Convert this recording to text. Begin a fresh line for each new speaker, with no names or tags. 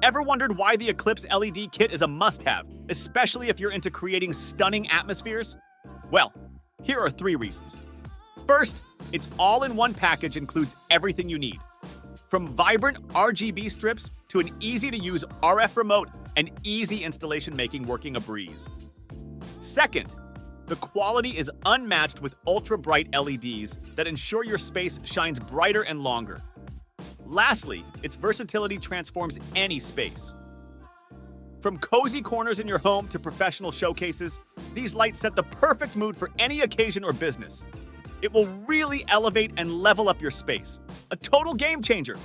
Ever wondered why the Eclipse LED kit is a must-have, especially if you're into creating stunning atmospheres? Well, here are 3 reasons. First, its all-in-one package includes everything you need. From vibrant RGB strips to an easy-to-use RF remote and easy installation making working a breeze. Second, the quality is unmatched with ultra-bright LEDs that ensure your space shines brighter and longer. Lastly, its versatility transforms any space. From cozy corners in your home to professional showcases, these lights set the perfect mood for any occasion or business. It will really elevate and level up your space. A total game changer.